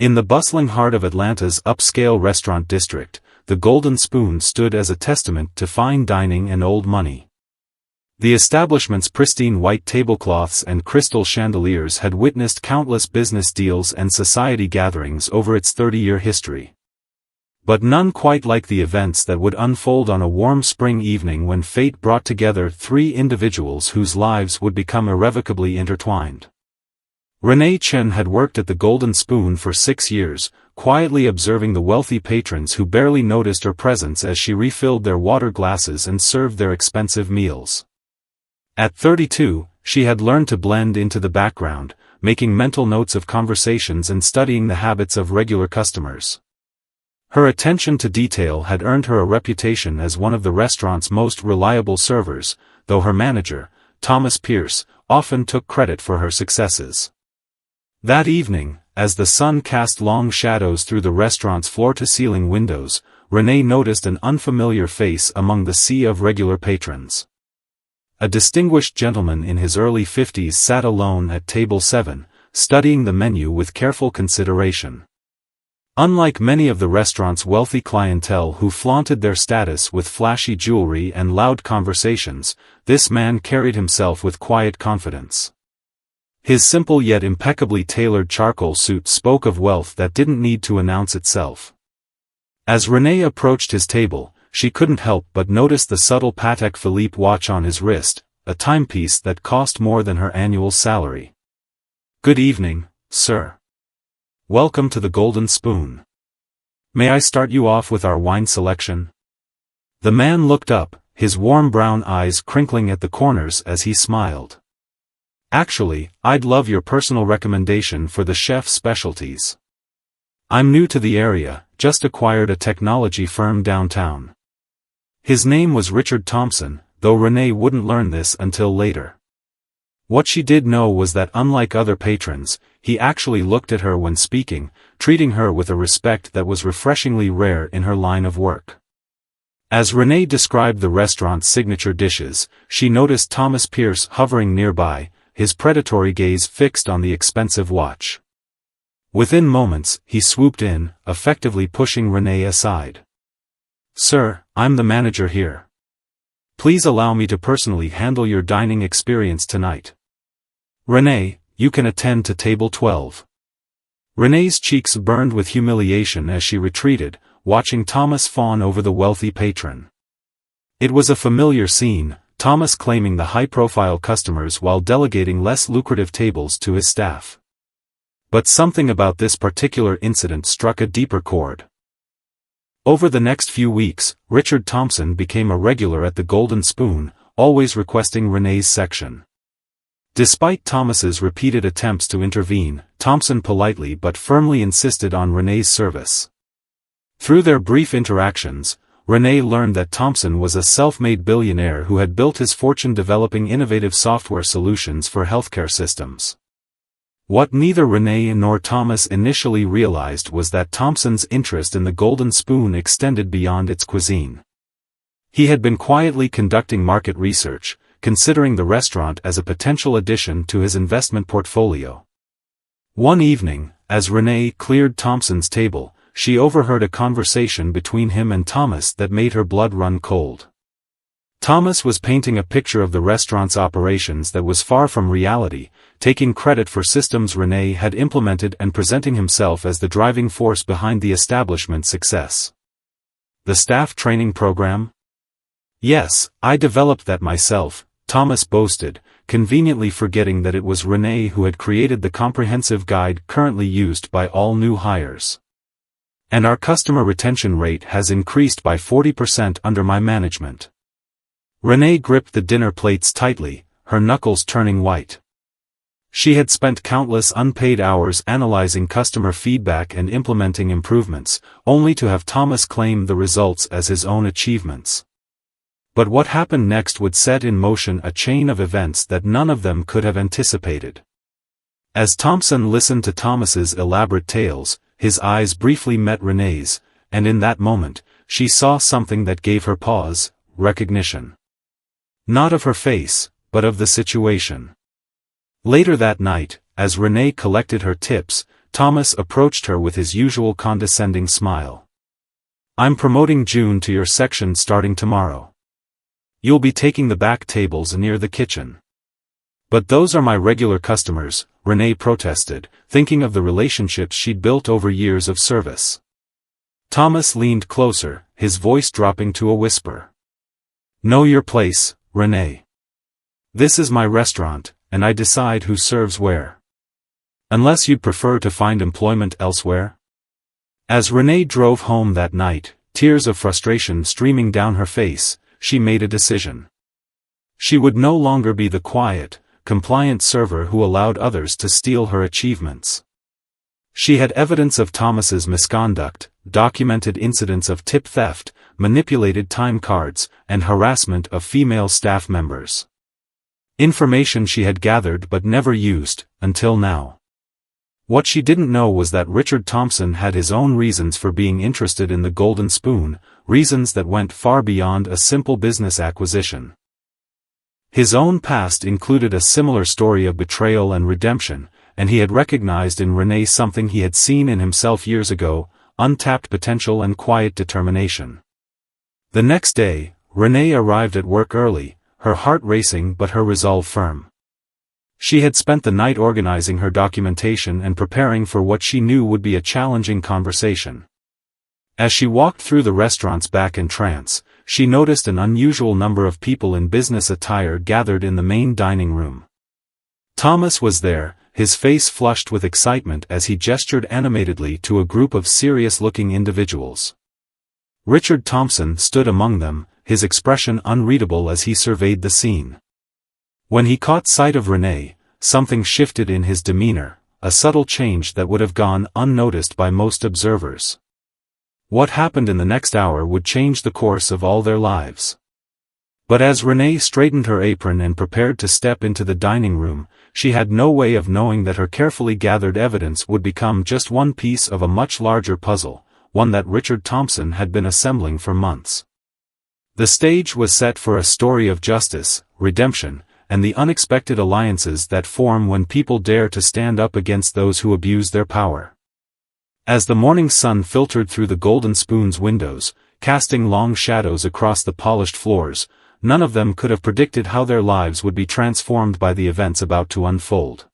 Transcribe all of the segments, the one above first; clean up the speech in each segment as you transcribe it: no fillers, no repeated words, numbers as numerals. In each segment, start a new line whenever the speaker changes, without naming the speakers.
In the bustling heart of Atlanta's upscale restaurant district, the Golden Spoon stood as a testament to fine dining and old money. The establishment's pristine white tablecloths and crystal chandeliers had witnessed countless business deals and society gatherings over its 30-year history. But none quite like the events that would unfold on a warm spring evening when fate brought together three individuals whose lives would become irrevocably intertwined. Renee Chen had worked at the Golden Spoon for 6 years, quietly observing the wealthy patrons who barely noticed her presence as she refilled their water glasses and served their expensive meals. At 32, she had learned to blend into the background, making mental notes of conversations and studying the habits of regular customers. Her attention to detail had earned her a reputation as one of the restaurant's most reliable servers, though her manager, Thomas Pierce, often took credit for her successes. That evening, as the sun cast long shadows through the restaurant's floor-to-ceiling windows, Renee noticed an unfamiliar face among the sea of regular patrons. A distinguished gentleman in his early 50s sat alone at table 7, studying the menu with careful consideration. Unlike many of the restaurant's wealthy clientele who flaunted their status with flashy jewelry and loud conversations, this man carried himself with quiet confidence. His simple yet impeccably tailored charcoal suit spoke of wealth that didn't need to announce itself. As Renee approached his table, she couldn't help but notice the subtle Patek Philippe watch on his wrist, a timepiece that cost more than her annual salary. "Good evening, sir. Welcome to the Golden Spoon. May I start you off with our wine selection?" The man looked up, his warm brown eyes crinkling at the corners as he smiled. "Actually, I'd love your personal recommendation for the chef's specialties. I'm new to the area, just acquired a technology firm downtown." His name was Richard Thompson, though Renee wouldn't learn this until later. What she did know was that unlike other patrons, he actually looked at her when speaking, treating her with a respect that was refreshingly rare in her line of work. As Renee described the restaurant's signature dishes, she noticed Thomas Pierce hovering nearby, his predatory gaze fixed on the expensive watch. Within moments, he swooped in, effectively pushing Renee aside. "Sir, I'm the manager here. Please allow me to personally handle your dining experience tonight. Renee, you can attend to table 12. Renee's cheeks burned with humiliation as she retreated, watching Thomas fawn over the wealthy patron. It was a familiar scene, Thomas claiming the high-profile customers while delegating less lucrative tables to his staff. But something about this particular incident struck a deeper chord. Over the next few weeks, Richard Thompson became a regular at the Golden Spoon, always requesting Renee's section. Despite Thomas's repeated attempts to intervene, Thompson politely but firmly insisted on Renee's service. Through their brief interactions, Renee learned that Thompson was a self-made billionaire who had built his fortune developing innovative software solutions for healthcare systems. What neither Renee nor Thomas initially realized was that Thompson's interest in the Golden Spoon extended beyond its cuisine. He had been quietly conducting market research, considering the restaurant as a potential addition to his investment portfolio. One evening, as Renee cleared Thompson's table, she overheard a conversation between him and Thomas that made her blood run cold. Thomas was painting a picture of the restaurant's operations that was far from reality, taking credit for systems Renee had implemented and presenting himself as the driving force behind the establishment's success. "The staff training program? Yes, I developed that myself," Thomas boasted, conveniently forgetting that it was Renee who had created the comprehensive guide currently used by all new hires. "And our customer retention rate has increased by 40% under my management." Renee gripped the dinner plates tightly, her knuckles turning white. She had spent countless unpaid hours analyzing customer feedback and implementing improvements, only to have Thomas claim the results as his own achievements. But what happened next would set in motion a chain of events that none of them could have anticipated. As Thompson listened to Thomas's elaborate tales, his eyes briefly met Renee's, and in that moment, she saw something that gave her pause, recognition. Not of her face, but of the situation. Later that night, as Renee collected her tips, Thomas approached her with his usual condescending smile. "I'm promoting June to your section starting tomorrow. You'll be taking the back tables near the kitchen." "But those are my regular customers," Renee protested, thinking of the relationships she'd built over years of service. Thomas leaned closer, his voice dropping to a whisper. "Know your place, Renee. This is my restaurant, and I decide who serves where. Unless you'd prefer to find employment elsewhere?" As Renee drove home that night, tears of frustration streaming down her face, she made a decision. She would no longer be the quiet, compliant server who allowed others to steal her achievements. She had evidence of Thomas's misconduct, documented incidents of tip theft, manipulated time cards, and harassment of female staff members. Information she had gathered but never used, until now. What she didn't know was that Richard Thompson had his own reasons for being interested in the Golden Spoon, reasons that went far beyond a simple business acquisition. His own past included a similar story of betrayal and redemption, and he had recognized in Renee something he had seen in himself years ago, untapped potential and quiet determination. The next day, Renee arrived at work early, her heart racing but her resolve firm. She had spent the night organizing her documentation and preparing for what she knew would be a challenging conversation. As she walked through the restaurant's back entrance, she noticed an unusual number of people in business attire gathered in the main dining room. Thomas was there, his face flushed with excitement as he gestured animatedly to a group of serious-looking individuals. Richard Thompson stood among them, his expression unreadable as he surveyed the scene. When he caught sight of Renee, something shifted in his demeanor, a subtle change that would have gone unnoticed by most observers. What happened in the next hour would change the course of all their lives. But as Renee straightened her apron and prepared to step into the dining room, she had no way of knowing that her carefully gathered evidence would become just one piece of a much larger puzzle, one that Richard Thompson had been assembling for months. The stage was set for a story of justice, redemption, and the unexpected alliances that form when people dare to stand up against those who abuse their power. As the morning sun filtered through the Golden Spoon's windows, casting long shadows across the polished floors, none of them could have predicted how their lives would be transformed by the events about to unfold.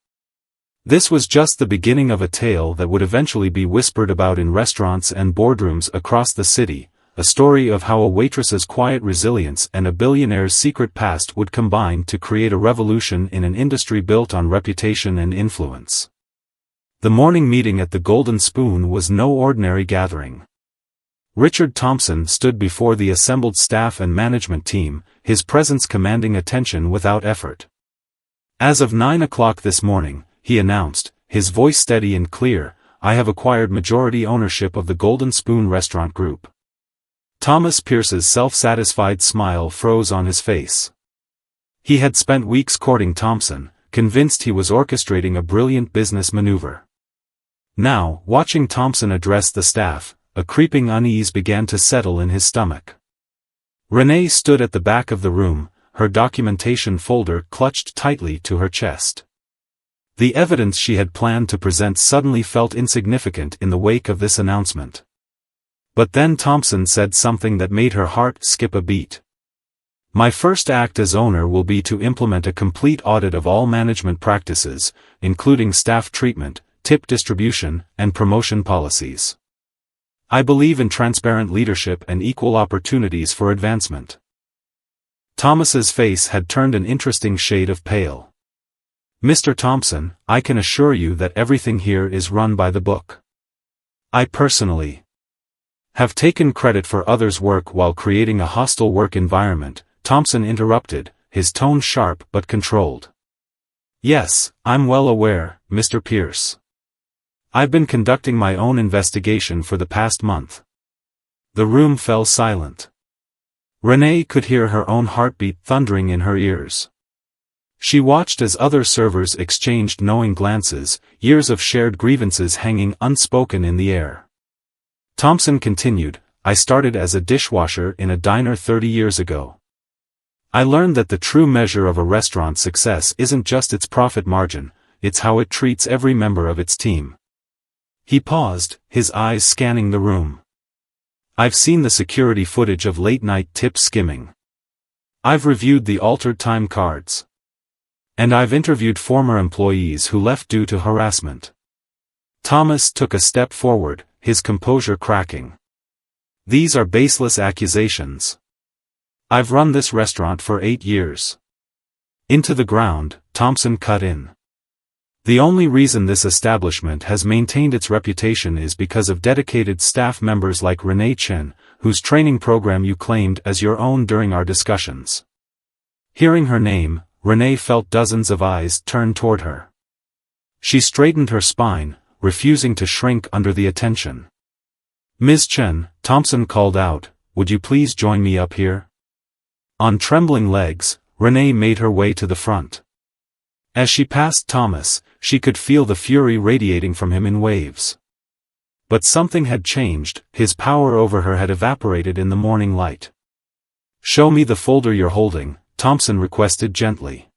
This was just the beginning of a tale that would eventually be whispered about in restaurants and boardrooms across the city, a story of how a waitress's quiet resilience and a billionaire's secret past would combine to create a revolution in an industry built on reputation and influence. The morning meeting at the Golden Spoon was no ordinary gathering. Richard Thompson stood before the assembled staff and management team, his presence commanding attention without effort. As of 9 o'clock this morning, he announced, his voice steady and clear, "I have acquired majority ownership of the Golden Spoon Restaurant Group." Thomas Pierce's self-satisfied smile froze on his face. He had spent weeks courting Thompson, convinced he was orchestrating a brilliant business maneuver. Now, watching Thompson address the staff, a creeping unease began to settle in his stomach. Renee stood at the back of the room, her documentation folder clutched tightly to her chest. The evidence she had planned to present suddenly felt insignificant in the wake of this announcement. But then Thompson said something that made her heart skip a beat. "My first act as owner will be to implement a complete audit of all management practices, including staff treatment, tip distribution, and promotion policies. I believe in transparent leadership and equal opportunities for advancement." Thomas's face had turned an interesting shade of pale. "Mr. Thompson, I can assure you that everything here is run by the book. I personally have taken credit for others' work while creating a hostile work environment," Thompson interrupted, his tone sharp but controlled. "Yes, I'm well aware, Mr. Pierce. I've been conducting my own investigation for the past month." The room fell silent. Renee could hear her own heartbeat thundering in her ears. She watched as other servers exchanged knowing glances, years of shared grievances hanging unspoken in the air. Thompson continued, "I started as a dishwasher in a diner 30 years ago. I learned that the true measure of a restaurant's success isn't just its profit margin, it's how it treats every member of its team. He paused, his eyes scanning the room. I've seen the security footage of late-night tip skimming. I've reviewed the altered time cards. And I've interviewed former employees who left due to harassment. Thomas took a step forward, his composure cracking. These are baseless accusations. I've run this restaurant for 8 years. Into the ground, Thompson cut in. The only reason this establishment has maintained its reputation is because of dedicated staff members like Renee Chen, whose training program you claimed as your own during our discussions. Hearing her name, Renee felt dozens of eyes turn toward her. She straightened her spine, refusing to shrink under the attention. Ms. Chen, Thompson called out, would you please join me up here? On trembling legs, Renee made her way to the front. As she passed Thomas, she could feel the fury radiating from him in waves. But something had changed, his power over her had evaporated in the morning light. Show me the folder you're holding, Thompson requested gently.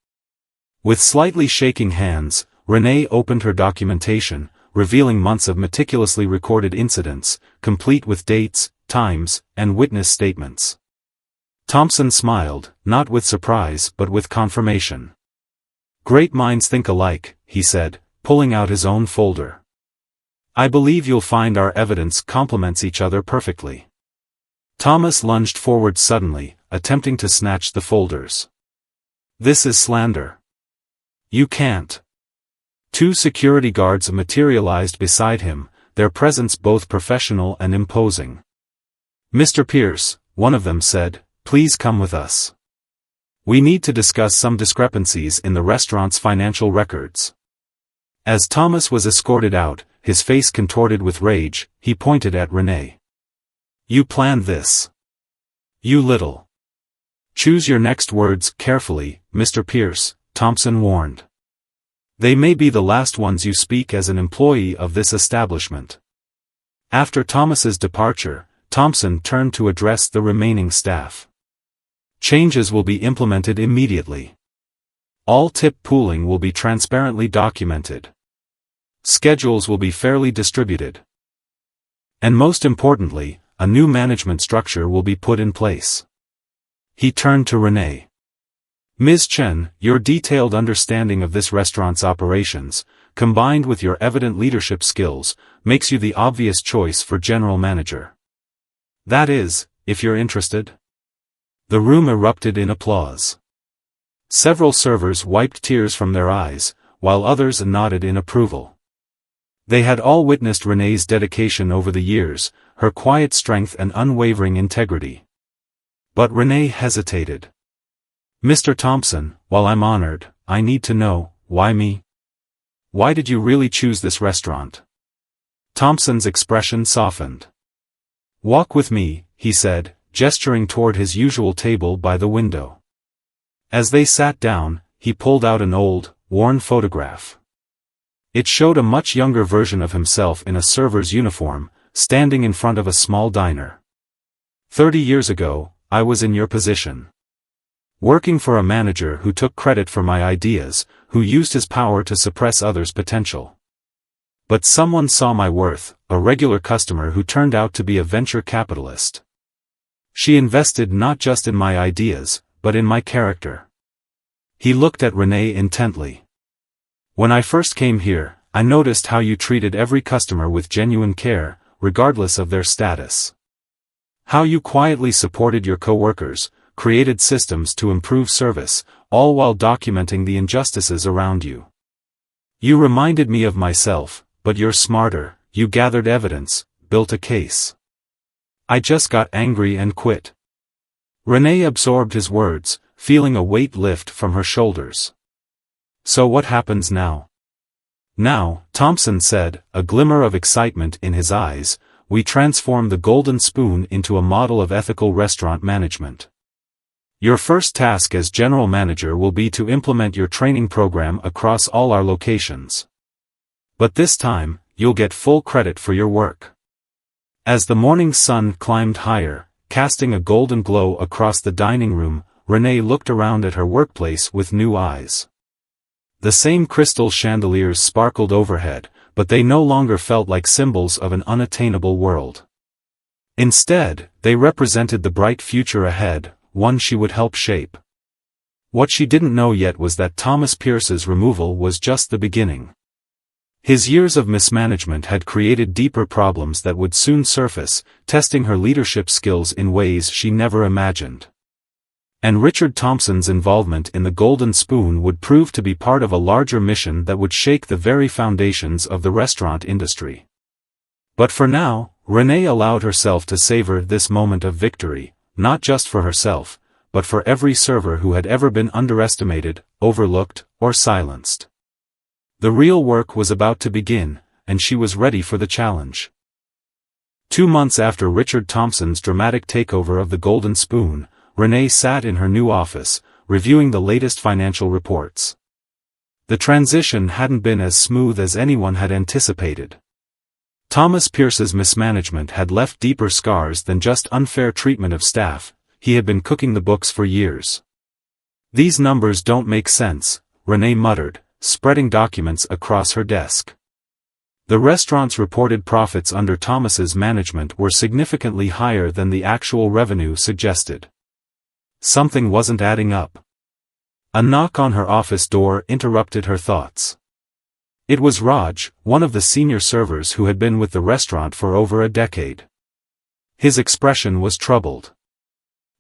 With slightly shaking hands, Renee opened her documentation, revealing months of meticulously recorded incidents, complete with dates, times, and witness statements. Thompson smiled, not with surprise but with confirmation. Great minds think alike, he said, pulling out his own folder. I believe you'll find our evidence complements each other perfectly. Thomas lunged forward suddenly, attempting to snatch the folders. This is slander. You can't. 2 security guards materialized beside him, their presence both professional and imposing. Mr. Pierce, one of them said, please come with us. We need to discuss some discrepancies in the restaurant's financial records. As Thomas was escorted out, his face contorted with rage, he pointed at Renee. You planned this. You little. Choose your next words carefully, Mr. Pierce, Thompson warned. They may be the last ones you speak as an employee of this establishment. After Thomas's departure, Thompson turned to address the remaining staff. Changes will be implemented immediately. All tip pooling will be transparently documented. Schedules will be fairly distributed. And most importantly, a new management structure will be put in place. He turned to Renee. Ms. Chen, your detailed understanding of this restaurant's operations, combined with your evident leadership skills, makes you the obvious choice for general manager. That is, if you're interested. The room erupted in applause. Several servers wiped tears from their eyes, while others nodded in approval. They had all witnessed Renee's dedication over the years, her quiet strength and unwavering integrity. But Renee hesitated. Mr. Thompson, while I'm honored, I need to know, why me? Why did you really choose this restaurant? Thompson's expression softened. Walk with me, he said, gesturing toward his usual table by the window. As they sat down, he pulled out an old, worn photograph. It showed a much younger version of himself in a server's uniform, standing in front of a small diner. 30 years ago, I was in your position. Working for a manager who took credit for my ideas, who used his power to suppress others' potential. But someone saw my worth, a regular customer who turned out to be a venture capitalist. She invested not just in my ideas, but in my character. He looked at Renee intently. When I first came here, I noticed how you treated every customer with genuine care, regardless of their status. How you quietly supported your coworkers, created systems to improve service, all while documenting the injustices around you. You reminded me of myself, but you're smarter, you gathered evidence, built a case. I just got angry and quit. Renee absorbed his words, feeling a weight lift from her shoulders. So what happens now? Now, Thompson said, a glimmer of excitement in his eyes, we transform the Golden Spoon into a model of ethical restaurant management. Your first task as general manager will be to implement your training program across all our locations. But this time, you'll get full credit for your work. As the morning sun climbed higher, casting a golden glow across the dining room, Renee looked around at her workplace with new eyes. The same crystal chandeliers sparkled overhead, but they no longer felt like symbols of an unattainable world. Instead, they represented the bright future ahead, one she would help shape. What she didn't know yet was that Thomas Pierce's removal was just the beginning. His years of mismanagement had created deeper problems that would soon surface, testing her leadership skills in ways she never imagined. And Richard Thompson's involvement in the Golden Spoon would prove to be part of a larger mission that would shake the very foundations of the restaurant industry. But for now, Renee allowed herself to savor this moment of victory, not just for herself, but for every server who had ever been underestimated, overlooked, or silenced. The real work was about to begin, and she was ready for the challenge. 2 months after Richard Thompson's dramatic takeover of the Golden Spoon, Renee sat in her new office, reviewing the latest financial reports. The transition hadn't been as smooth as anyone had anticipated. Thomas Pierce's mismanagement had left deeper scars than just unfair treatment of staff. He had been cooking the books for years. "These numbers don't make sense," Renee muttered, spreading documents across her desk. The restaurant's reported profits under Thomas's management were significantly higher than the actual revenue suggested. Something wasn't adding up. A knock on her office door interrupted her thoughts. It was Raj, one of the senior servers who had been with the restaurant for over a decade. His expression was troubled.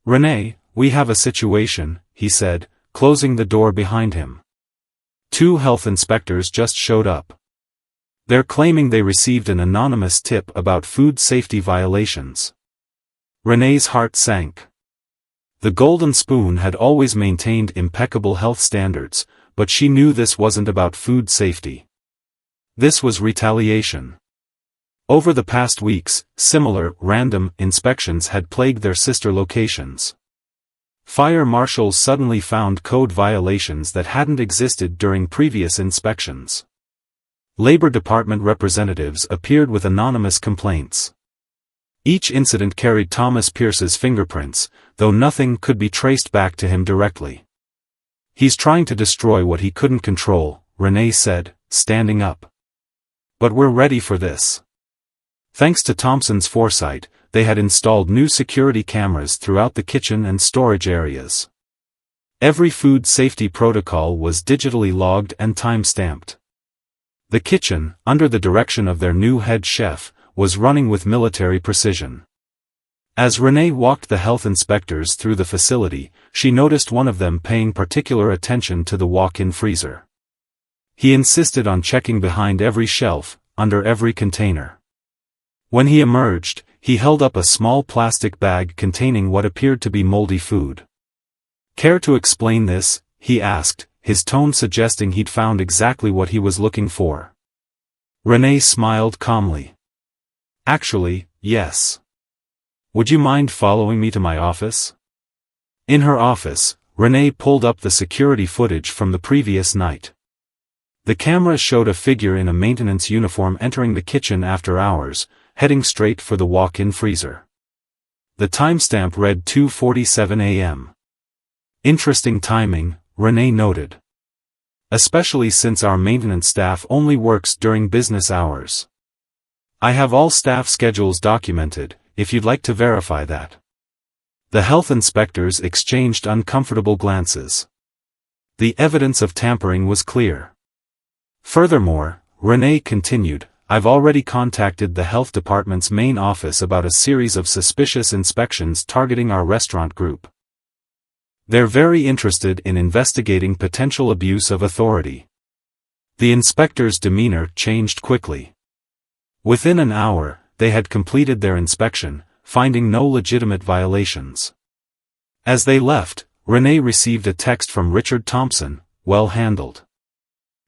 "Renee, we have a situation," he said, closing the door behind him. "2 health inspectors just showed up. They're claiming they received an anonymous tip about food safety violations." Renee's heart sank. The Golden Spoon had always maintained impeccable health standards, but she knew this wasn't about food safety. This was retaliation. Over the past weeks, similar, random, inspections had plagued their sister locations. Fire marshals suddenly found code violations that hadn't existed during previous inspections. Labor Department representatives appeared with anonymous complaints. Each incident carried Thomas Pierce's fingerprints, though nothing could be traced back to him directly. "He's trying to destroy what he couldn't control," Renee said, standing up. "But we're ready for this." Thanks to Thompson's foresight, they had installed new security cameras throughout the kitchen and storage areas. Every food safety protocol was digitally logged and time-stamped. The kitchen, under the direction of their new head chef, was running with military precision. As Renee walked the health inspectors through the facility, she noticed one of them paying particular attention to the walk-in freezer. He insisted on checking behind every shelf, under every container. When he emerged, he held up a small plastic bag containing what appeared to be moldy food. "Care to explain this?" he asked, his tone suggesting he'd found exactly what he was looking for. Renee smiled calmly. "Actually, yes. Would you mind following me to my office?" In her office, Renee pulled up the security footage from the previous night. The camera showed a figure in a maintenance uniform entering the kitchen after hours, heading straight for the walk-in freezer. The timestamp read 2:47 a.m. "Interesting timing," Renee noted. "Especially since our maintenance staff only works during business hours. I have all staff schedules documented, if you'd like to verify that." The health inspectors exchanged uncomfortable glances. The evidence of tampering was clear. Furthermore, Renee continued, "I've already contacted the health department's main office about a series of suspicious inspections targeting our restaurant group. They're very interested in investigating potential abuse of authority." The inspector's demeanor changed quickly. Within an hour, they had completed their inspection, finding no legitimate violations. As they left, Renee received a text from Richard Thompson, "Well handled.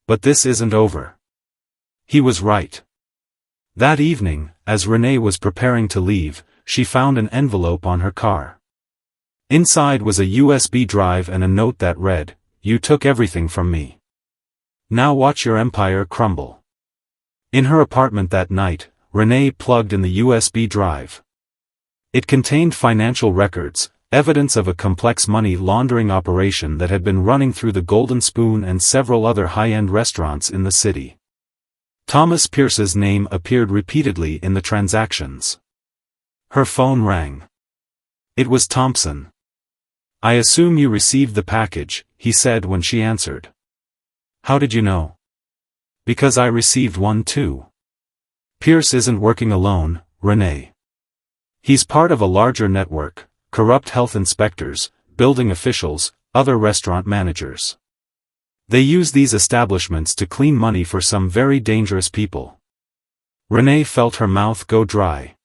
But this isn't over." He was right. That evening, as Renee was preparing to leave, she found an envelope on her car. Inside was a USB drive and a note that read, "You took everything from me. Now watch your empire crumble." In her apartment that night, Renee plugged in the USB drive. It contained financial records, evidence of a complex money laundering operation that had been running through the Golden Spoon and several other high-end restaurants in the city. Thomas Pierce's name appeared repeatedly in the transactions. Her phone rang. It was Thompson. "I assume you received the package," he said when she answered. "How did you know?" "Because I received one too." Pierce isn't working alone, Renee. He's part of a larger network: corrupt health inspectors, building officials, other restaurant managers. They use these establishments to clean money for some very dangerous people. Renee felt her mouth go dry.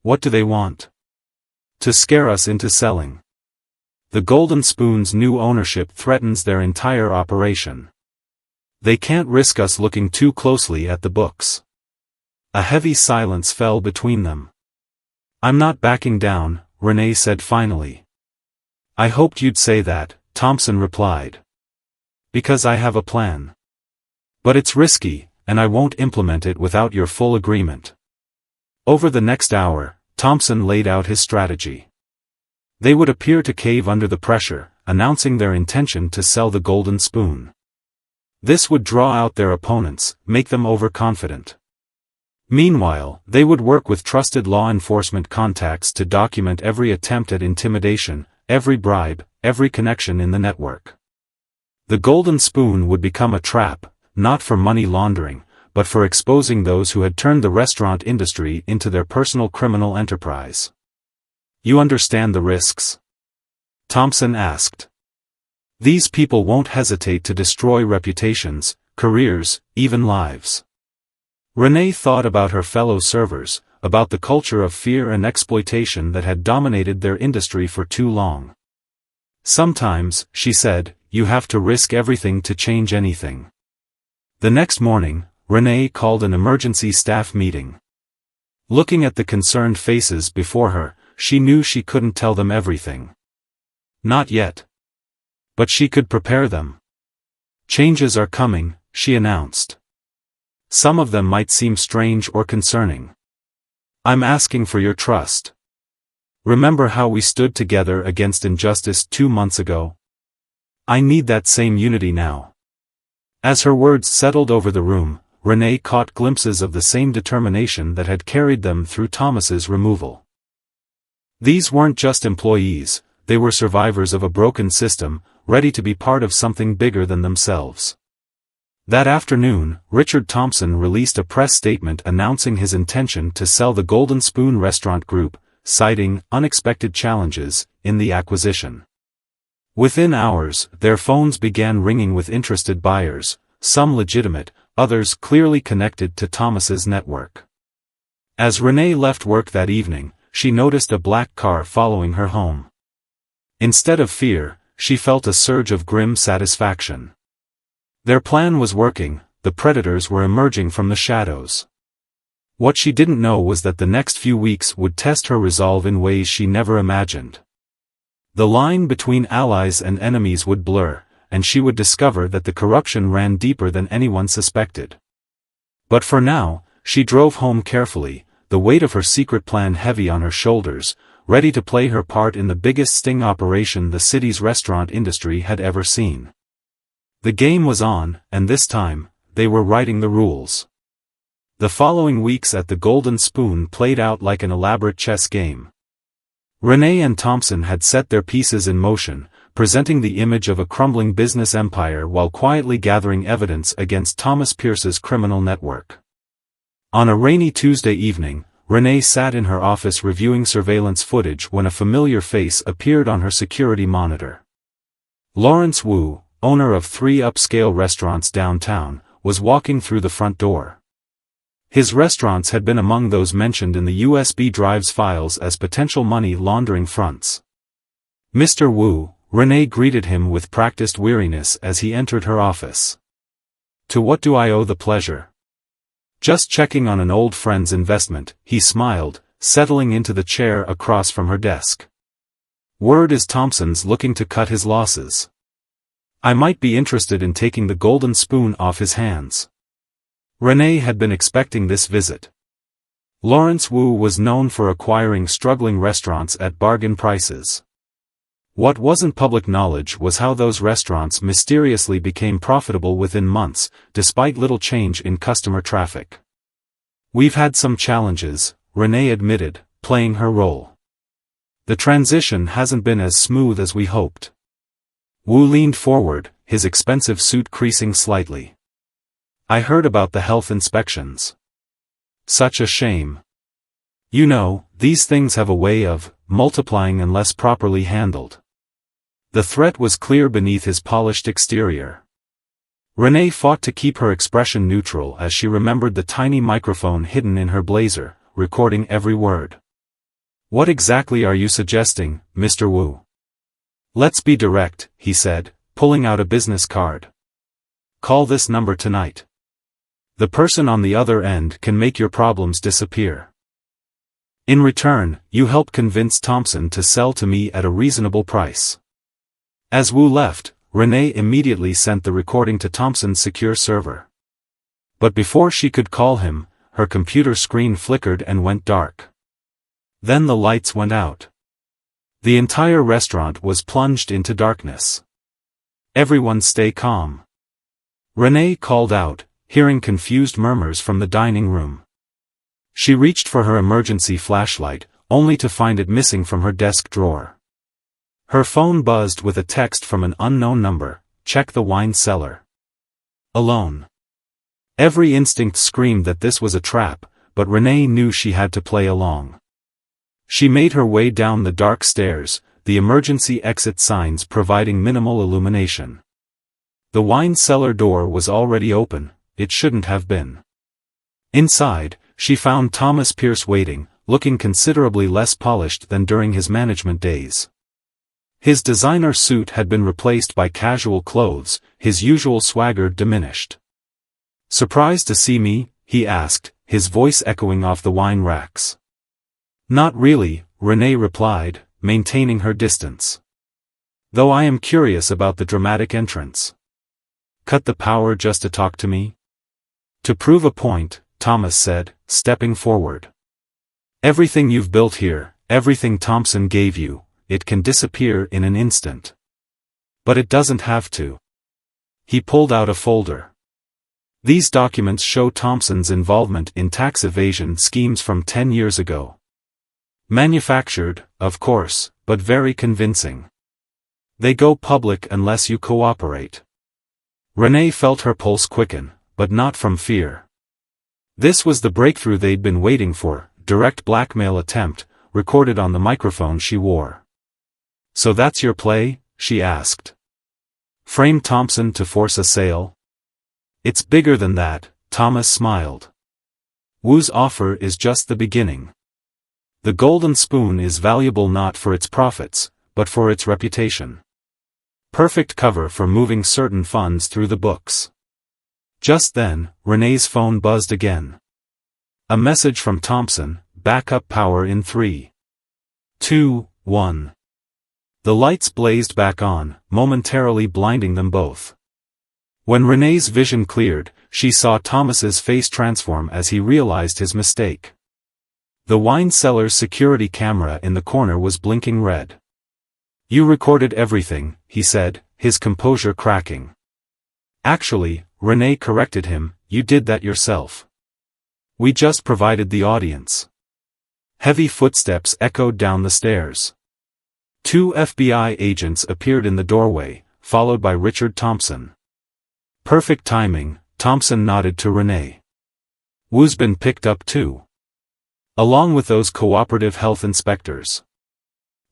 What do they want? To scare us into selling. The Golden Spoon's new ownership threatens their entire operation. They can't risk us looking too closely at the books. A heavy silence fell between them. "I'm not backing down," Renee said finally. "I hoped you'd say that," Thompson replied. "Because I have a plan. But it's risky, and I won't implement it without your full agreement." Over the next hour, Thompson laid out his strategy. They would appear to cave under the pressure, announcing their intention to sell the Golden Spoon. This would draw out their opponents, make them overconfident. Meanwhile, they would work with trusted law enforcement contacts to document every attempt at intimidation, every bribe, every connection in the network. The Golden Spoon would become a trap, not for money laundering, but for exposing those who had turned the restaurant industry into their personal criminal enterprise. "You understand the risks?" Thompson asked. "These people won't hesitate to destroy reputations, careers, even lives." Renee thought about her fellow servers, about the culture of fear and exploitation that had dominated their industry for too long. "Sometimes," she said, "you have to risk everything to change anything." The next morning, Renee called an emergency staff meeting. Looking at the concerned faces before her, she knew she couldn't tell them everything. Not yet. But she could prepare them. "Changes are coming," she announced. "Some of them might seem strange or concerning. I'm asking for your trust. Remember how we stood together against injustice 2 months ago? I need that same unity now." As her words settled over the room, Renee caught glimpses of the same determination that had carried them through Thomas's removal. These weren't just employees, they were survivors of a broken system, ready to be part of something bigger than themselves. That afternoon, Richard Thompson released a press statement announcing his intention to sell the Golden Spoon Restaurant Group, citing unexpected challenges in the acquisition. Within hours, their phones began ringing with interested buyers, some legitimate, others clearly connected to Thomas's network. As Renee left work that evening, she noticed a black car following her home. Instead of fear, she felt a surge of grim satisfaction. Their plan was working, the predators were emerging from the shadows. What she didn't know was that the next few weeks would test her resolve in ways she never imagined. The line between allies and enemies would blur, and she would discover that the corruption ran deeper than anyone suspected. But for now, she drove home carefully, the weight of her secret plan heavy on her shoulders, ready to play her part in the biggest sting operation the city's restaurant industry had ever seen. The game was on, and this time, they were writing the rules. The following weeks at the Golden Spoon played out like an elaborate chess game. Renee and Thompson had set their pieces in motion, presenting the image of a crumbling business empire while quietly gathering evidence against Thomas Pierce's criminal network. On a rainy Tuesday evening, Renee sat in her office reviewing surveillance footage when a familiar face appeared on her security monitor. Lawrence Wu, owner of 3 upscale restaurants downtown, was walking through the front door. His restaurants had been among those mentioned in the USB drive's files as potential money laundering fronts. "Mr. Wu," Renee greeted him with practiced weariness as he entered her office. "To what do I owe the pleasure?" "Just checking on an old friend's investment," he smiled, settling into the chair across from her desk. "Word is Thompson's looking to cut his losses. I might be interested in taking the Golden Spoon off his hands." Renee had been expecting this visit. Lawrence Wu was known for acquiring struggling restaurants at bargain prices. What wasn't public knowledge was how those restaurants mysteriously became profitable within months, despite little change in customer traffic. "We've had some challenges," Renee admitted, playing her role. "The transition hasn't been as smooth as we hoped." Wu leaned forward, his expensive suit creasing slightly. "I heard about the health inspections. Such a shame. You know, these things have a way of multiplying unless properly handled." The threat was clear beneath his polished exterior. Renee fought to keep her expression neutral as she remembered the tiny microphone hidden in her blazer, recording every word. "What exactly are you suggesting, Mr. Wu?" "Let's be direct," he said, pulling out a business card. "Call this number tonight. The person on the other end can make your problems disappear. In return, you help convince Thompson to sell to me at a reasonable price." As Wu left, Renee immediately sent the recording to Thompson's secure server. But before she could call him, her computer screen flickered and went dark. Then the lights went out. The entire restaurant was plunged into darkness. "Everyone stay calm," Renee called out, hearing confused murmurs from the dining room. She reached for her emergency flashlight, only to find it missing from her desk drawer. Her phone buzzed with a text from an unknown number: "Check the wine cellar." Alone. Every instinct screamed that this was a trap, but Renee knew she had to play along. She made her way down the dark stairs, the emergency exit signs providing minimal illumination. The wine cellar door was already open, it shouldn't have been. Inside, she found Thomas Pierce waiting, looking considerably less polished than during his management days. His designer suit had been replaced by casual clothes, his usual swagger diminished. "Surprised to see me?" he asked, his voice echoing off the wine racks. "Not really," Renee replied, maintaining her distance. "Though I am curious about the dramatic entrance. Cut the power just to talk to me?" "To prove a point," Thomas said, stepping forward. "Everything you've built here, everything Thompson gave you, it can disappear in an instant. But it doesn't have to." He pulled out a folder. "These documents show Thompson's involvement in tax evasion schemes from 10 years ago. Manufactured, of course, but very convincing. They go public unless you cooperate." Renee felt her pulse quicken, but not from fear. This was the breakthrough they'd been waiting for, direct blackmail attempt, recorded on the microphone she wore. "So that's your play?" she asked. "Frame Thompson to force a sale?" "It's bigger than that," Thomas smiled. "Wu's offer is just the beginning. The golden spoon is valuable not for its profits, but for its reputation. Perfect cover for moving certain funds through the books." Just then, Renee's phone buzzed again. A message from Thompson: "Backup power in 3, 2, 1. The lights blazed back on, momentarily blinding them both. When Renee's vision cleared, she saw Thomas's face transform as he realized his mistake. The wine cellar's security camera in the corner was blinking red. "You recorded everything," he said, his composure cracking. "Actually," Renee corrected him, "you did that yourself. We just provided the audience." Heavy footsteps echoed down the stairs. 2 FBI agents appeared in the doorway, followed by Richard Thompson. "Perfect timing," Thompson nodded to Renee. "Wu's been picked up too. Along with those cooperative health inspectors."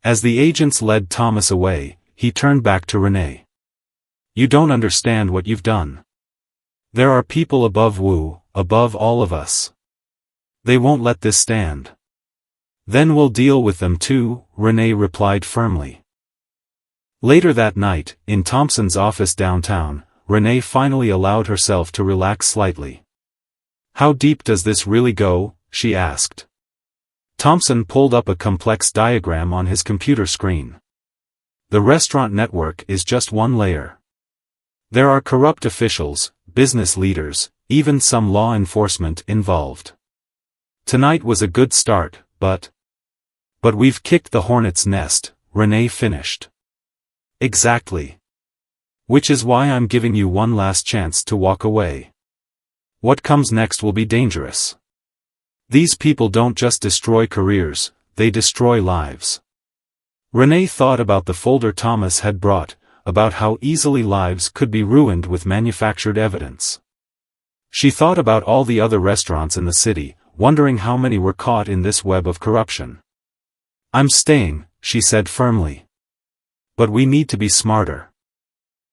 As the agents led Thomas away, he turned back to Renee. "You don't understand what you've done. There are people above Wu, above all of us. They won't let this stand." "Then we'll deal with them too," Renee replied firmly. Later that night, in Thompson's office downtown, Renee finally allowed herself to relax slightly. "How deep does this really go?" she asked. Thompson pulled up a complex diagram on his computer screen. "The restaurant network is just one layer. There are corrupt officials, business leaders, even some law enforcement involved. Tonight was a good start, but we've kicked the hornet's nest," Renee finished. Exactly. Which is why I'm giving you one last chance to walk away. What comes next will be dangerous. These people don't just destroy careers, they destroy lives. Renee thought about the folder Thomas had brought, about how easily lives could be ruined with manufactured evidence. She thought about all the other restaurants in the city, wondering how many were caught in this web of corruption. I'm staying, she said firmly. But we need to be smarter.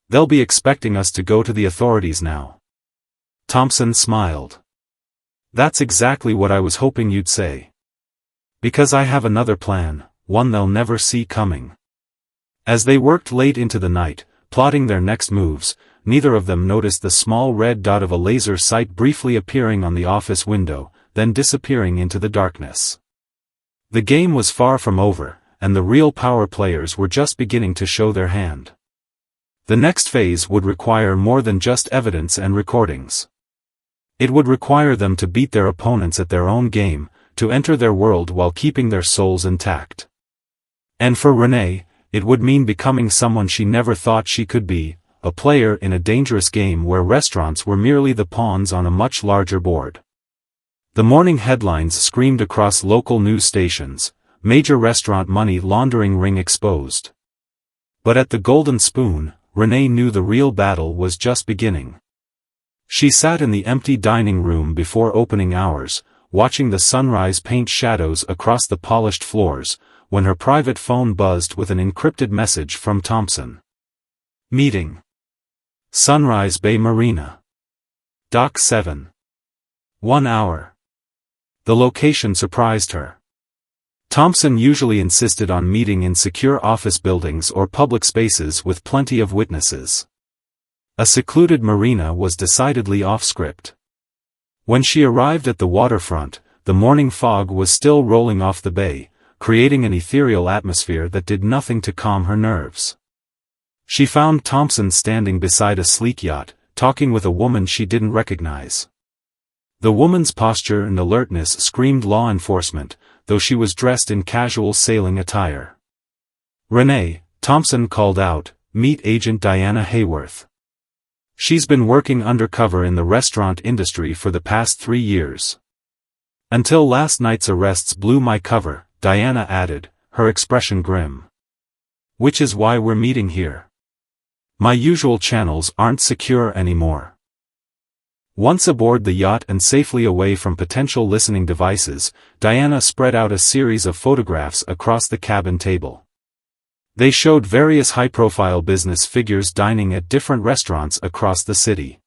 They'll be expecting us to go to the authorities now. Thompson smiled. That's exactly what I was hoping you'd say. Because I have another plan, one they'll never see coming. As they worked late into the night, plotting their next moves, neither of them noticed the small red dot of a laser sight briefly appearing on the office window, then disappearing into the darkness. The game was far from over, and the real power players were just beginning to show their hand. The next phase would require more than just evidence and recordings. It would require them to beat their opponents at their own game, to enter their world while keeping their souls intact. And for Renee, it would mean becoming someone she never thought she could be, a player in a dangerous game where restaurants were merely the pawns on a much larger board. The morning headlines screamed across local news stations, "Major restaurant money laundering ring exposed." But at the Golden Spoon, Renee knew the real battle was just beginning. She sat in the empty dining room before opening hours, watching the sunrise paint shadows across the polished floors, when her private phone buzzed with an encrypted message from Thompson. Meeting. Sunrise Bay Marina. Dock 7. 1 hour. The location surprised her. Thompson usually insisted on meeting in secure office buildings or public spaces with plenty of witnesses. A secluded marina was decidedly off-script. When she arrived at the waterfront, the morning fog was still rolling off the bay, creating an ethereal atmosphere that did nothing to calm her nerves. She found Thompson standing beside a sleek yacht, talking with a woman she didn't recognize. The woman's posture and alertness screamed law enforcement, though she was dressed in casual sailing attire. "Renee," Thompson called out, "meet Agent Diana Hayworth. She's been working undercover in the restaurant industry for the past 3 years. Until last night's arrests blew my cover," Diana added, her expression grim. "Which is why we're meeting here. My usual channels aren't secure anymore." Once aboard the yacht and safely away from potential listening devices, Diana spread out a series of photographs across the cabin table. They showed various high-profile business figures dining at different restaurants across the city.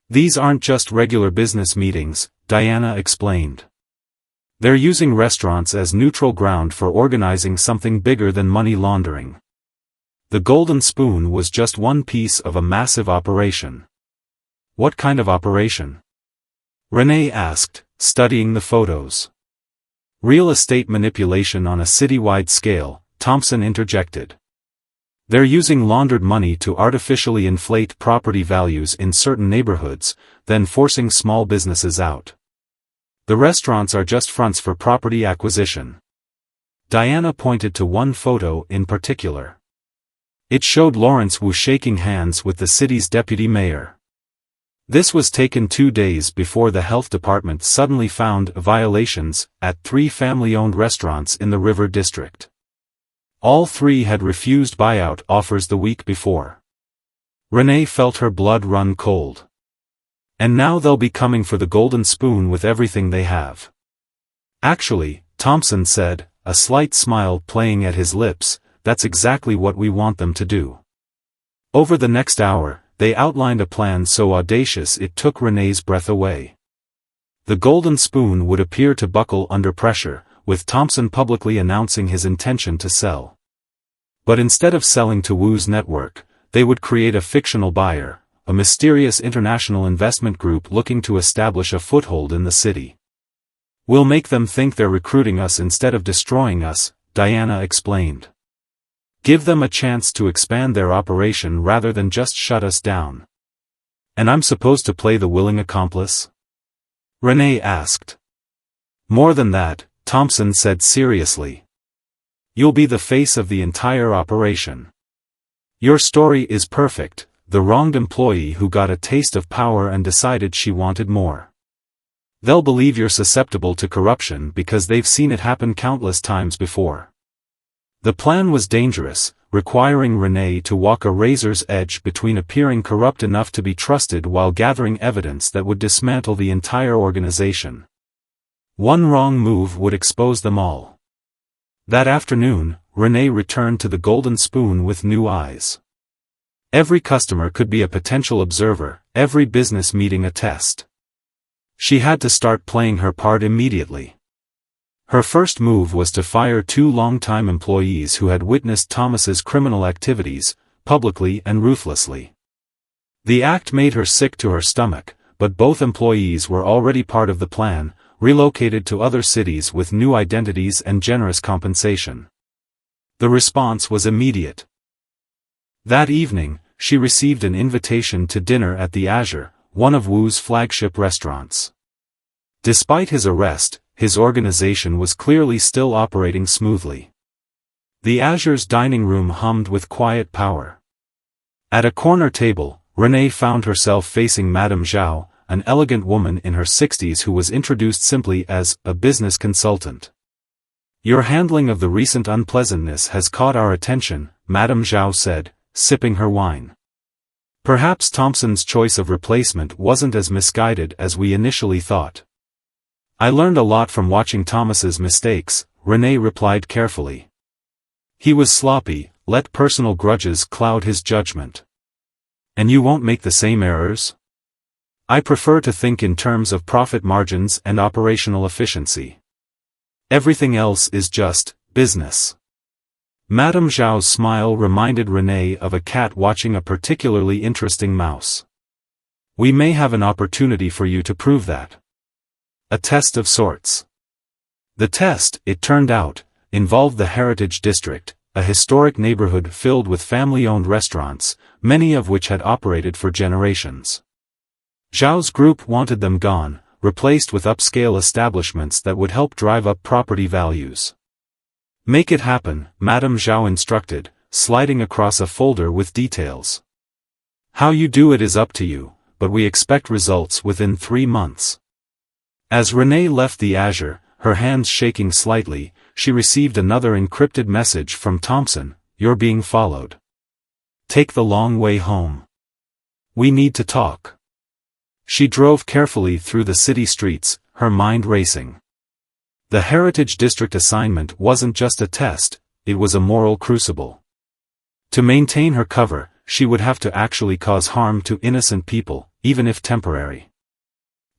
"These aren't just regular business meetings," Diana explained. "They're using restaurants as neutral ground for organizing something bigger than money laundering." The Golden Spoon was just one piece of a massive operation. "What kind of operation?" Renee asked, studying the photos. "Real estate manipulation on a citywide scale," Thompson interjected. "They're using laundered money to artificially inflate property values in certain neighborhoods, then forcing small businesses out. The restaurants are just fronts for property acquisition." Diana pointed to one photo in particular. It showed Lawrence Wu shaking hands with the city's deputy mayor. This was taken 2 days before the health department suddenly found violations at 3 family-owned restaurants in the River District. All 3 had refused buyout offers the week before. Renee felt her blood run cold. And now they'll be coming for the Golden Spoon with everything they have. "Actually," Thompson said, a slight smile playing at his lips, "that's exactly what we want them to do." Over the next hour, they outlined a plan so audacious it took Renee's breath away. The Golden Spoon would appear to buckle under pressure, with Thompson publicly announcing his intention to sell. But instead of selling to Wu's network, they would create a fictional buyer, a mysterious international investment group looking to establish a foothold in the city. "We'll make them think they're recruiting us instead of destroying us," Diana explained. "Give them a chance to expand their operation rather than just shut us down." "And I'm supposed to play the willing accomplice?" Renee asked. "More than that," Thompson said seriously. "You'll be the face of the entire operation. Your story is perfect, the wronged employee who got a taste of power and decided she wanted more. They'll believe you're susceptible to corruption because they've seen it happen countless times before. The plan was dangerous, requiring Renee to walk a razor's edge between appearing corrupt enough to be trusted while gathering evidence that would dismantle the entire organization. One wrong move would expose them all. That afternoon, Renee returned to the Golden Spoon with new eyes. Every customer could be a potential observer, every business meeting a test. She had to start playing her part immediately. Her first move was to fire 2 longtime employees who had witnessed Thomas's criminal activities, publicly and ruthlessly. The act made her sick to her stomach, but both employees were already part of the plan, relocated to other cities with new identities and generous compensation. The response was immediate. That evening, she received an invitation to dinner at the Azure, one of Wu's flagship restaurants. Despite his arrest, his organization was clearly still operating smoothly. The Azure's dining room hummed with quiet power. At a corner table, Renee found herself facing Madame Zhao, an elegant woman in her 60s who was introduced simply as a business consultant. Your handling of the recent unpleasantness has caught our attention, Madame Zhao said, sipping her wine. Perhaps Thompson's choice of replacement wasn't as misguided as we initially thought. I learned a lot from watching Thomas's mistakes, Renee replied carefully. He was sloppy, let personal grudges cloud his judgment. And you won't make the same errors? I prefer to think in terms of profit margins and operational efficiency. Everything else is just business. Madame Zhao's smile reminded Renee of a cat watching a particularly interesting mouse. We may have an opportunity for you to prove that. A test of sorts. The test, it turned out, involved the Heritage District, a historic neighborhood filled with family-owned restaurants, many of which had operated for generations. Zhao's group wanted them gone, replaced with upscale establishments that would help drive up property values. Make it happen, Madame Zhao instructed, sliding across a folder with details. How you do it is up to you, but we expect results within 3 months. As Renee left the Azure, her hands shaking slightly, she received another encrypted message from Thompson, "You're being followed. Take the long way home. We need to talk." She drove carefully through the city streets, her mind racing. The Heritage District assignment wasn't just a test, it was a moral crucible. To maintain her cover, she would have to actually cause harm to innocent people, even if temporary.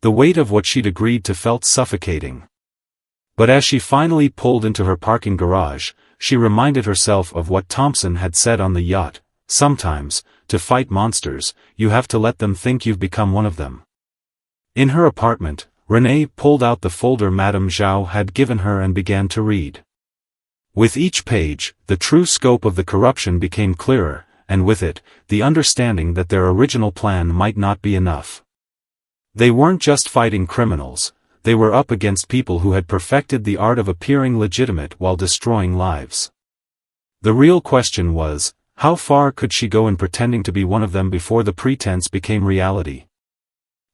The weight of what she'd agreed to felt suffocating. But as she finally pulled into her parking garage, she reminded herself of what Thompson had said on the yacht, sometimes, to fight monsters, you have to let them think you've become one of them. In her apartment, Renee pulled out the folder Madame Zhao had given her and began to read. With each page, the true scope of the corruption became clearer, and with it, the understanding that their original plan might not be enough. They weren't just fighting criminals, they were up against people who had perfected the art of appearing legitimate while destroying lives. The real question was, how far could she go in pretending to be one of them before the pretense became reality?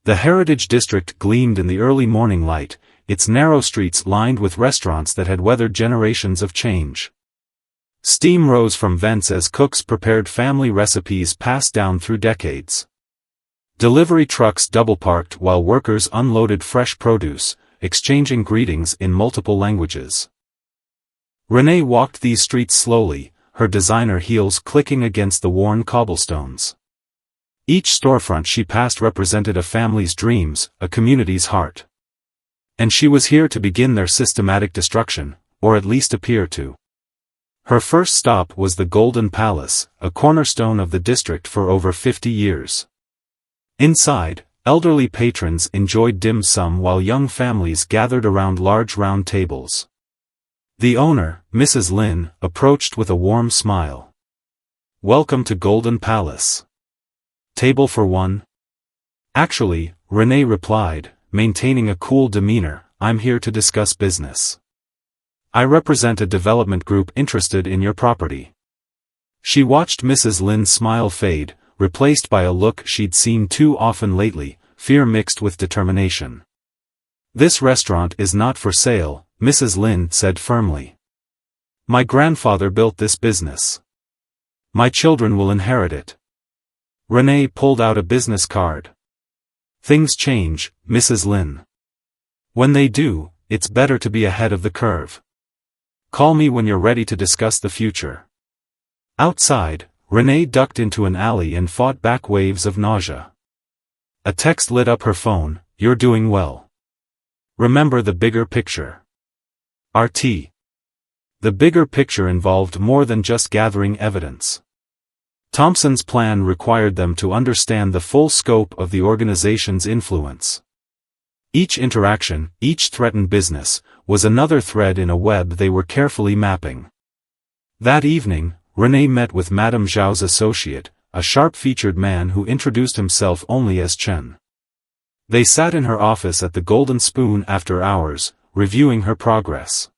The Heritage District gleamed in the early morning light, its narrow streets lined with restaurants that had weathered generations of change. Steam rose from vents as cooks prepared family recipes passed down through decades. Delivery trucks double-parked while workers unloaded fresh produce, exchanging greetings in multiple languages. Renee walked these streets slowly, her designer heels clicking against the worn cobblestones. Each storefront she passed represented a family's dreams, a community's heart. And she was here to begin their systematic destruction, or at least appear to. Her first stop was the Golden Palace, a cornerstone of the district for over 50 years. Inside, elderly patrons enjoyed dim sum while young families gathered around large round tables. The owner, Mrs. Lin, approached with a warm smile. "Welcome to Golden Palace. Table for one?" "Actually," Renee replied, maintaining a cool demeanor, "I'm here to discuss business. I represent a development group interested in your property." She watched Mrs. Lin's smile fade, replaced by a look she'd seen too often lately, fear mixed with determination. "This restaurant is not for sale," Mrs. Lin said firmly. "My grandfather built this business. My children will inherit it." Renee pulled out a business card. "Things change, Mrs. Lin. When they do, it's better to be ahead of the curve. Call me when you're ready to discuss the future." Outside, Renee ducked into an alley and fought back waves of nausea. A text lit up her phone: "You're doing well. Remember the bigger picture. RT." The bigger picture involved more than just gathering evidence. Thompson's plan required them to understand the full scope of the organization's influence. Each interaction, each threatened business, was another thread in a web they were carefully mapping. That evening, Renee met with Madame Zhao's associate, a sharp-featured man who introduced himself only as Chen. They sat in her office at the Golden Spoon after hours, reviewing her progress.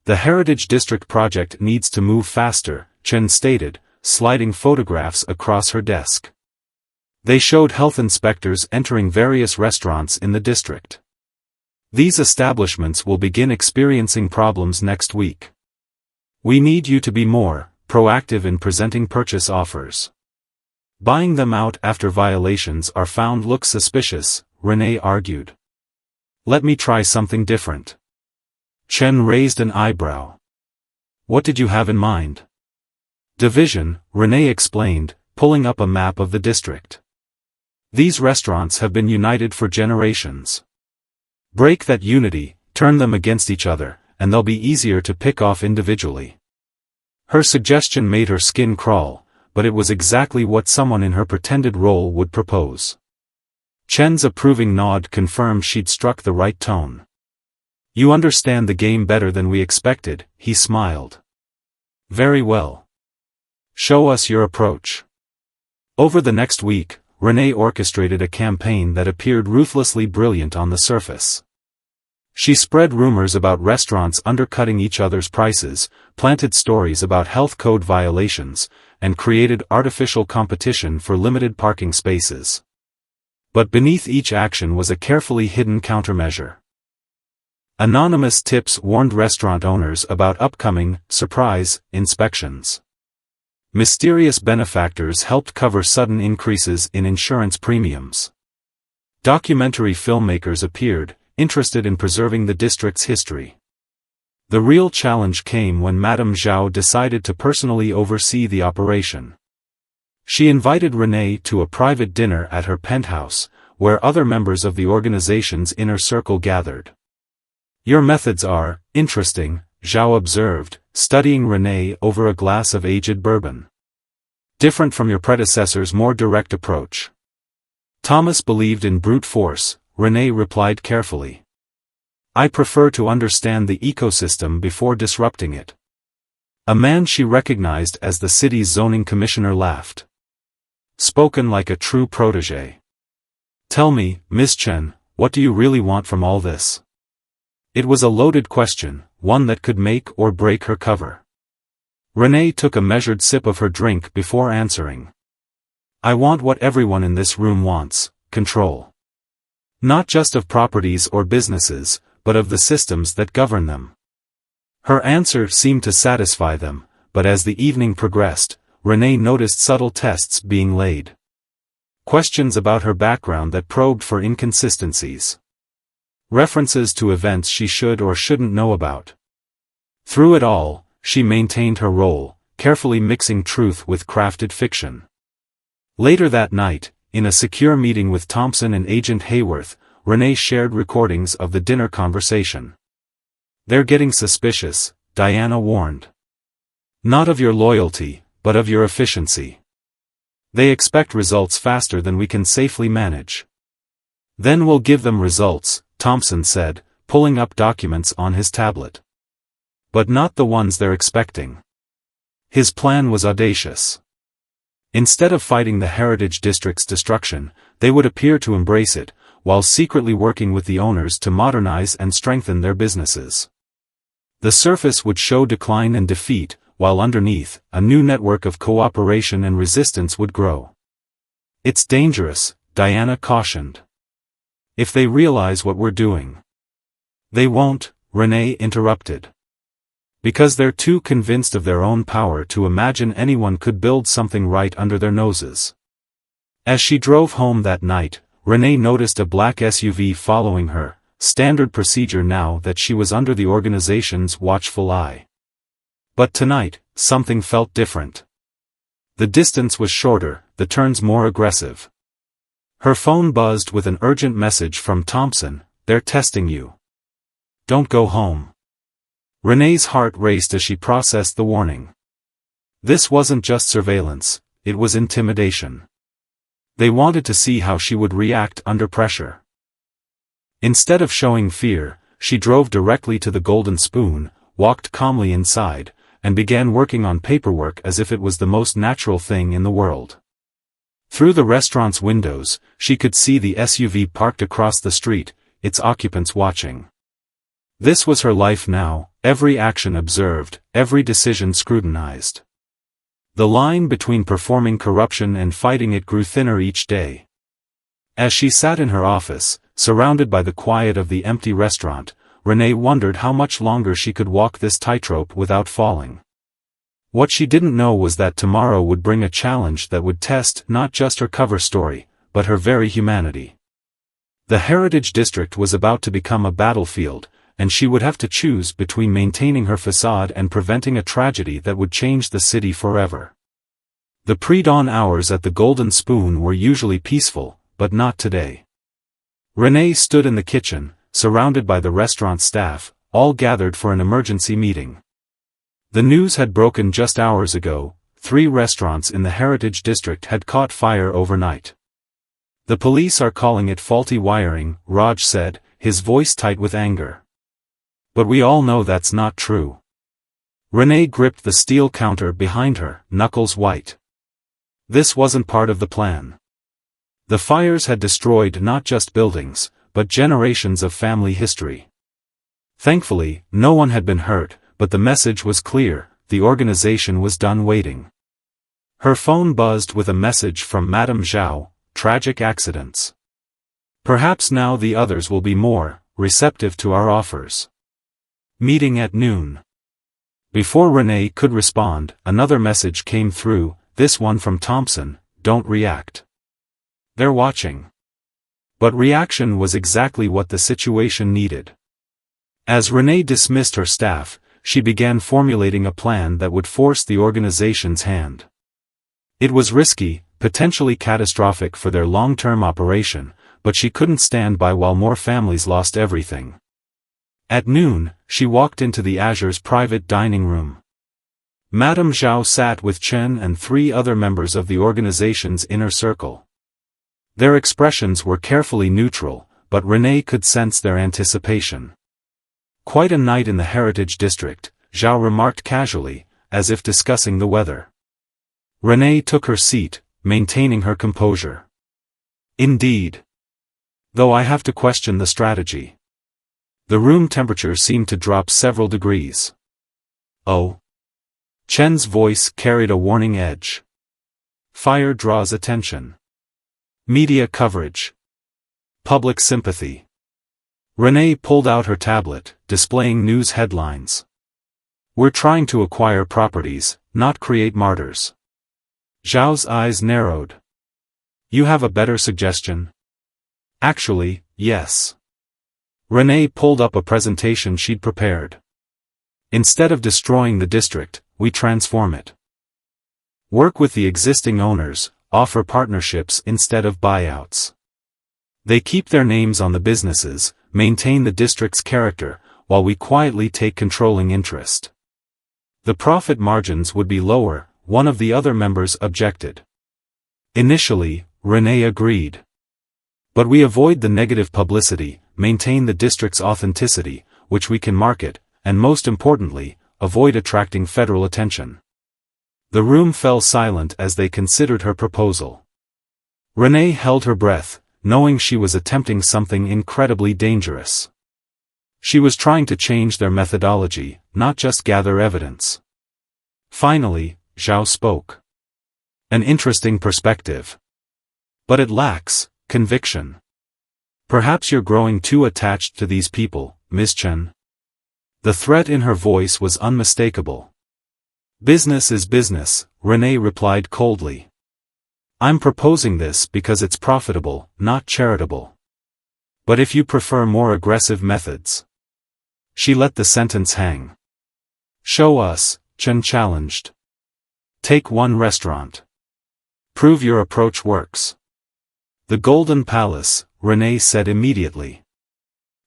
"The Heritage District project needs to move faster," Chen stated, sliding photographs across her desk. They showed health inspectors entering various restaurants in the district. "These establishments will begin experiencing problems next week. We need you to be more proactive in presenting purchase offers. Buying them out after violations are found looks suspicious," Renee argued. "Let me try something different." Chen raised an eyebrow. "What did you have in mind?" "Division," Renee explained, pulling up a map of the district. "These restaurants have been united for generations. Break that unity, turn them against each other, and they'll be easier to pick off individually." Her suggestion made her skin crawl, but it was exactly what someone in her pretended role would propose. Chen's approving nod confirmed she'd struck the right tone. "You understand the game better than we expected," he smiled. "Very well. Show us your approach." Over the next week, Renee orchestrated a campaign that appeared ruthlessly brilliant on the surface. She spread rumors about restaurants undercutting each other's prices, planted stories about health code violations, and created artificial competition for limited parking spaces. But beneath each action was a carefully hidden countermeasure. Anonymous tips warned restaurant owners about upcoming, surprise, inspections. Mysterious benefactors helped cover sudden increases in insurance premiums. Documentary filmmakers appeared, interested in preserving the district's history. The real challenge came when Madame Zhao decided to personally oversee the operation. She invited Renee to a private dinner at her penthouse, where other members of the organization's inner circle gathered. "Your methods are interesting," Zhao observed, studying Renee over a glass of aged bourbon. "Different from your predecessor's more direct approach." "Thomas believed in brute force," Renee replied carefully. "I prefer to understand the ecosystem before disrupting it." A man she recognized as the city's zoning commissioner laughed. "Spoken like a true protégé. Tell me, Miss Chen, what do you really want from all this?" It was a loaded question, one that could make or break her cover. Renee took a measured sip of her drink before answering. "I want what everyone in this room wants: control. Not just of properties or businesses, but of the systems that govern them." Her answer seemed to satisfy them, but as the evening progressed, Renee noticed subtle tests being laid. Questions about her background that probed for inconsistencies. References to events she should or shouldn't know about. Through it all, she maintained her role, carefully mixing truth with crafted fiction. Later that night, in a secure meeting with Thompson and Agent Hayworth, Renee shared recordings of the dinner conversation. "They're getting suspicious," Diana warned. "Not of your loyalty, but of your efficiency. They expect results faster than we can safely manage." "Then we'll give them results," Thompson said, pulling up documents on his tablet. "But not the ones they're expecting." His plan was audacious. Instead of fighting the Heritage District's destruction, they would appear to embrace it, while secretly working with the owners to modernize and strengthen their businesses. The surface would show decline and defeat, while underneath, a new network of cooperation and resistance would grow. "It's dangerous," Diana cautioned. "If they realize what we're doing." "They won't," Renee interrupted. "Because they're too convinced of their own power to imagine anyone could build something right under their noses." As she drove home that night, Renee noticed a black SUV following her, standard procedure now that she was under the organization's watchful eye. But tonight, something felt different. The distance was shorter, the turns more aggressive. Her phone buzzed with an urgent message from Thompson: "They're testing you. Don't go home." Renee's heart raced as she processed the warning. This wasn't just surveillance, it was intimidation. They wanted to see how she would react under pressure. Instead of showing fear, she drove directly to the Golden Spoon, walked calmly inside, and began working on paperwork as if it was the most natural thing in the world. Through the restaurant's windows, she could see the SUV parked across the street, its occupants watching. This was her life now, every action observed, every decision scrutinized. The line between performing corruption and fighting it grew thinner each day. As she sat in her office, surrounded by the quiet of the empty restaurant, Renee wondered how much longer she could walk this tightrope without falling. What she didn't know was that tomorrow would bring a challenge that would test not just her cover story, but her very humanity. The Heritage District was about to become a battlefield, and she would have to choose between maintaining her facade and preventing a tragedy that would change the city forever. The pre-dawn hours at the Golden Spoon were usually peaceful, but not today. Renee stood in the kitchen, surrounded by the restaurant staff, all gathered for an emergency meeting. The news had broken just hours ago: 3 restaurants in the Heritage District had caught fire overnight. "The police are calling it faulty wiring," Raj said, his voice tight with anger. "But we all know that's not true." Renee gripped the steel counter behind her, knuckles white. This wasn't part of the plan. The fires had destroyed not just buildings, but generations of family history. Thankfully, no one had been hurt, but the message was clear: the organization was done waiting. Her phone buzzed with a message from Madame Zhao: "Tragic accidents. Perhaps now the others will be more receptive to our offers. Meeting at noon." Before Renee could respond, another message came through, this one from Thompson: "Don't react. They're watching." But reaction was exactly what the situation needed. As Renee dismissed her staff, she began formulating a plan that would force the organization's hand. It was risky, potentially catastrophic for their long-term operation, but she couldn't stand by while more families lost everything. At noon, she walked into the Azure's private dining room. Madame Zhao sat with Chen and 3 other members of the organization's inner circle. Their expressions were carefully neutral, but Renee could sense their anticipation. "Quite a night in the Heritage District," Zhao remarked casually, as if discussing the weather. Renee took her seat, maintaining her composure. "Indeed. Though I have to question the strategy." The room temperature seemed to drop several degrees. "Oh?" Chen's voice carried a warning edge. "Fire draws attention. Media coverage. Public sympathy." Renee pulled out her tablet, displaying news headlines. "We're trying to acquire properties, not create martyrs." Zhao's eyes narrowed. "You have a better suggestion?" "Actually, yes." Renee pulled up a presentation she'd prepared. "Instead of destroying the district, we transform it. Work with the existing owners, offer partnerships instead of buyouts. They keep their names on the businesses, maintain the district's character, while we quietly take controlling interest. The profit margins would be lower," one of the other members objected. Initially, Renee agreed. "But we avoid the negative publicity, maintain the district's authenticity, which we can market, and most importantly, avoid attracting federal attention." The room fell silent as they considered her proposal. Renee held her breath, knowing she was attempting something incredibly dangerous. She was trying to change their methodology, not just gather evidence. Finally, Zhao spoke. An interesting perspective. But it lacks conviction. Perhaps you're growing too attached to these people, Ms. Chen. The threat in her voice was unmistakable. Business is business, Renee replied coldly. I'm proposing this because it's profitable, not charitable. But if you prefer more aggressive methods. She let the sentence hang. Show us, Chen challenged. Take one restaurant. Prove your approach works. The Golden Palace, Renee said immediately.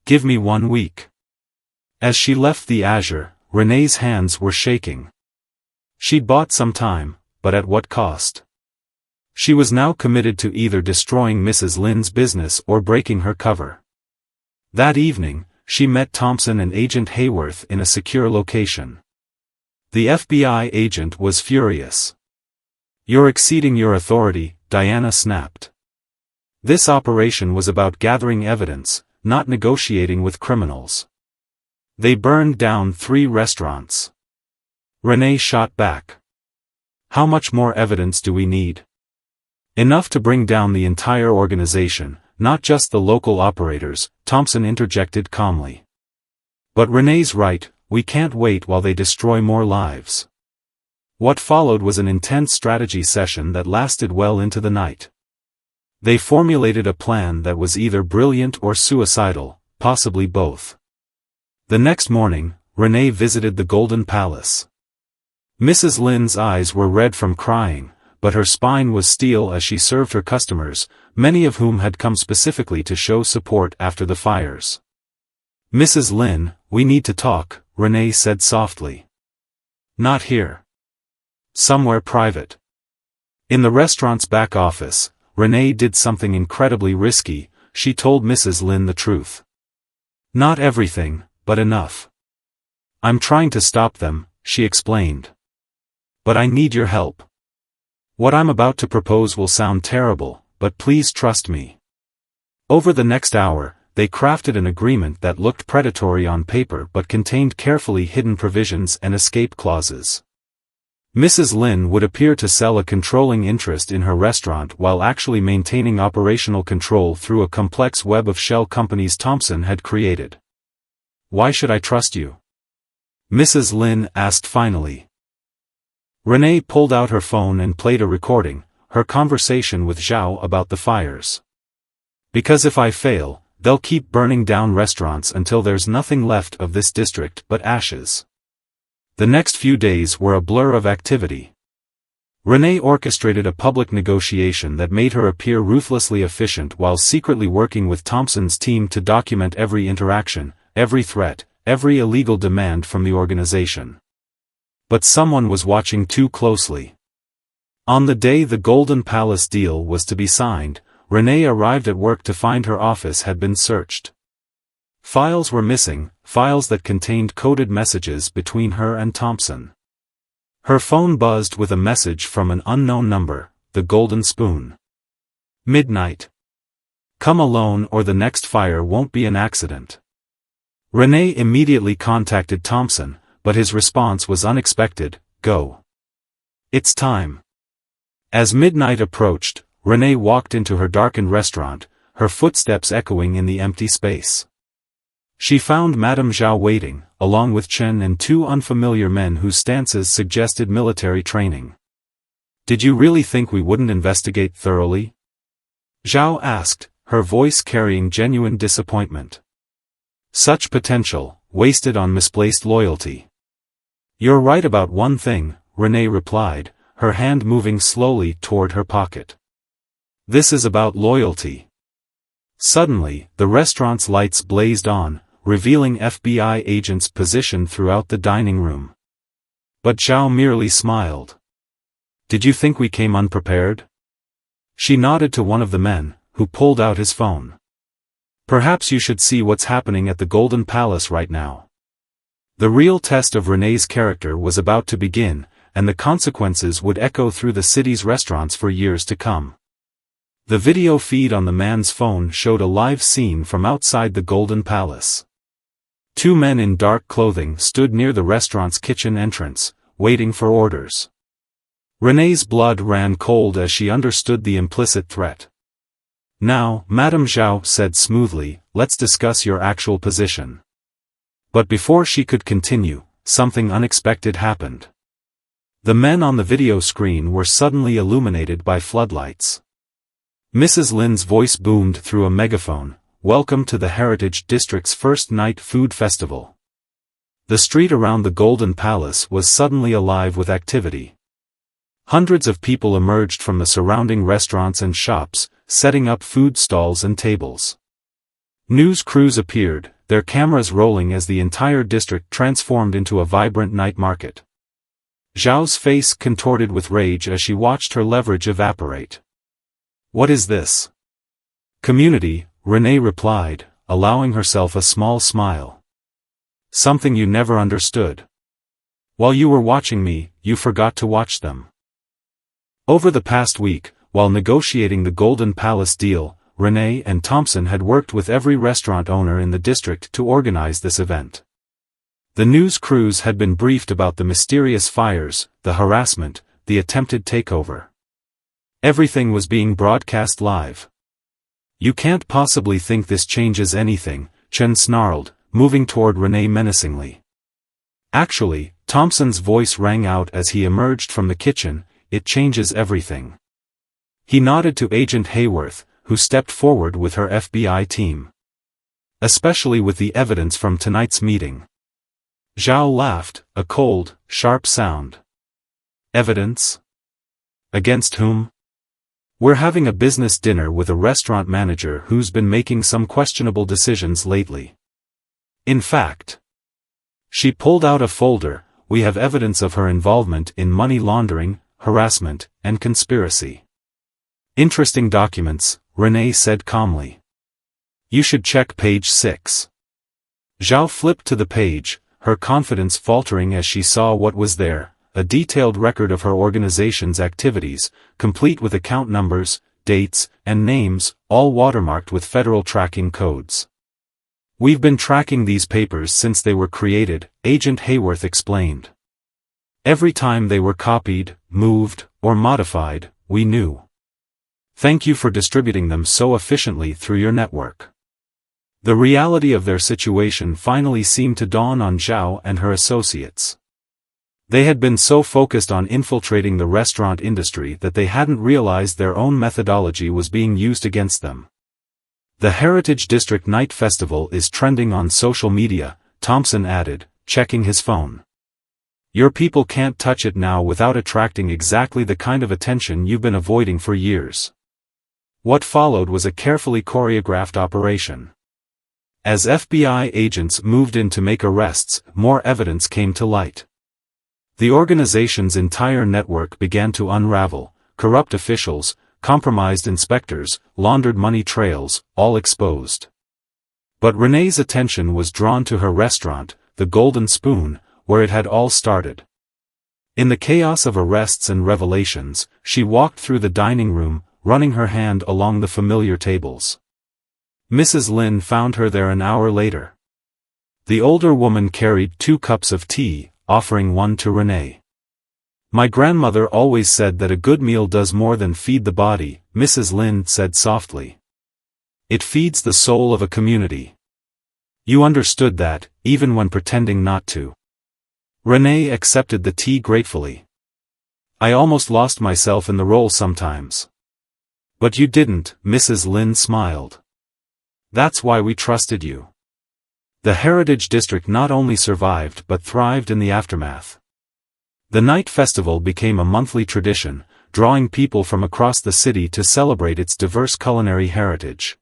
Give me 1 week. As she left the Azure, Renee's hands were shaking. She'd bought some time, but at what cost? She was now committed to either destroying Mrs. Lin's business or breaking her cover. That evening, she met Thompson and Agent Hayworth in a secure location. The FBI agent was furious. You're exceeding your authority, Diana snapped. This operation was about gathering evidence, not negotiating with criminals. They burned down 3 restaurants. Renee shot back. How much more evidence do we need? Enough to bring down the entire organization, not just the local operators, Thompson interjected calmly. But Renee's right, we can't wait while they destroy more lives. What followed was an intense strategy session that lasted well into the night. They formulated a plan that was either brilliant or suicidal, possibly both. The next morning, Renee visited the Golden Palace. Mrs. Lin's eyes were red from crying, but her spine was steel as she served her customers, many of whom had come specifically to show support after the fires. Mrs. Lin, we need to talk, Renee said softly. Not here. Somewhere private. In the restaurant's back office, Renee did something incredibly risky. She told Mrs. Lin the truth. Not everything, but enough. I'm trying to stop them, she explained. But I need your help. What I'm about to propose will sound terrible, but please trust me. Over the next hour, they crafted an agreement that looked predatory on paper but contained carefully hidden provisions and escape clauses. Mrs. Lin would appear to sell a controlling interest in her restaurant while actually maintaining operational control through a complex web of shell companies Thompson had created. Why should I trust you? Mrs. Lin asked finally. Renee pulled out her phone and played a recording, her conversation with Zhao about the fires. Because if I fail, they'll keep burning down restaurants until there's nothing left of this district but ashes. The next few days were a blur of activity. Renee orchestrated a public negotiation that made her appear ruthlessly efficient while secretly working with Thompson's team to document every interaction, every threat, every illegal demand from the organization. But someone was watching too closely. On the day the Golden Palace deal was to be signed, Renee arrived at work to find her office had been searched. Files were missing, files that contained coded messages between her and Thompson. Her phone buzzed with a message from an unknown number, the Golden Spoon. Midnight. Come alone or the next fire won't be an accident. Renee immediately contacted Thompson, but his response was unexpected, go. It's time. As midnight approached, Renee walked into her darkened restaurant, her footsteps echoing in the empty space. She found Madame Zhao waiting, along with Chen and 2 unfamiliar men whose stances suggested military training. Did you really think we wouldn't investigate thoroughly? Zhao asked, her voice carrying genuine disappointment. Such potential, wasted on misplaced loyalty. You're right about one thing, Renee replied, her hand moving slowly toward her pocket. This is about loyalty. Suddenly, the restaurant's lights blazed on, revealing FBI agents positioned throughout the dining room. But Zhao merely smiled. Did you think we came unprepared? She nodded to one of the men, who pulled out his phone. Perhaps you should see what's happening at the Golden Palace right now. The real test of Renee's character was about to begin, and the consequences would echo through the city's restaurants for years to come. The video feed on the man's phone showed a live scene from outside the Golden Palace. 2 men in dark clothing stood near the restaurant's kitchen entrance, waiting for orders. René's blood ran cold as she understood the implicit threat. "Now, Madame Zhao said smoothly, let's discuss your actual position." But before she could continue, something unexpected happened. The men on the video screen were suddenly illuminated by floodlights. Mrs. Lin's voice boomed through a megaphone, "Welcome to the Heritage District's first night food festival." The street around the Golden Palace was suddenly alive with activity. Hundreds of people emerged from the surrounding restaurants and shops, setting up food stalls and tables. News crews appeared, their cameras rolling as the entire district transformed into a vibrant night market. Zhao's face contorted with rage as she watched her leverage evaporate. "What is this?" "Community," René replied, allowing herself a small smile. "Something you never understood. While you were watching me, you forgot to watch them." Over the past week, while negotiating the Golden Palace deal, René and Thompson had worked with every restaurant owner in the district to organize this event. The news crews had been briefed about the mysterious fires, the harassment, the attempted takeover. Everything was being broadcast live. "You can't possibly think this changes anything," Chen snarled, moving toward René menacingly. "Actually," Thompson's voice rang out as he emerged from the kitchen, "it changes everything." He nodded to Agent Hayworth, who stepped forward with her FBI team. "Especially with the evidence from tonight's meeting." Zhao laughed, a cold, sharp sound. "Evidence? Against whom?" "We're having a business dinner with a restaurant manager who's been making some questionable decisions lately. In fact," she pulled out a folder, "we have evidence of her involvement in money laundering, harassment, and conspiracy." "Interesting documents," René said calmly. "You should check page 6. Zhao flipped to the page, her confidence faltering as she saw what was there, a detailed record of her organization's activities, complete with account numbers, dates, and names, all watermarked with federal tracking codes. "We've been tracking these papers since they were created," Agent Hayworth explained. "Every time they were copied, moved, or modified, we knew. Thank you for distributing them so efficiently through your network." The reality of their situation finally seemed to dawn on Zhao and her associates. They had been so focused on infiltrating the restaurant industry that they hadn't realized their own methodology was being used against them. "The Heritage District Night Festival is trending on social media," Thompson added, checking his phone. "Your people can't touch it now without attracting exactly the kind of attention you've been avoiding for years." What followed was a carefully choreographed operation. As FBI agents moved in to make arrests, more evidence came to light. The organization's entire network began to unravel, corrupt officials, compromised inspectors, laundered money trails, all exposed. But René's attention was drawn to her restaurant, the Golden Spoon, where it had all started. In the chaos of arrests and revelations, she walked through the dining room, running her hand along the familiar tables. Mrs. Lin found her there an hour later. The older woman carried 2 cups of tea, offering one to René. "My grandmother always said that a good meal does more than feed the body," Mrs. Lin said softly. "It feeds the soul of a community. You understood that, even when pretending not to." René accepted the tea gratefully. "I almost lost myself in the role sometimes." "But you didn't," Mrs. Lin smiled. "That's why we trusted you." The Heritage District not only survived but thrived in the aftermath. The night festival became a monthly tradition, drawing people from across the city to celebrate its diverse culinary heritage.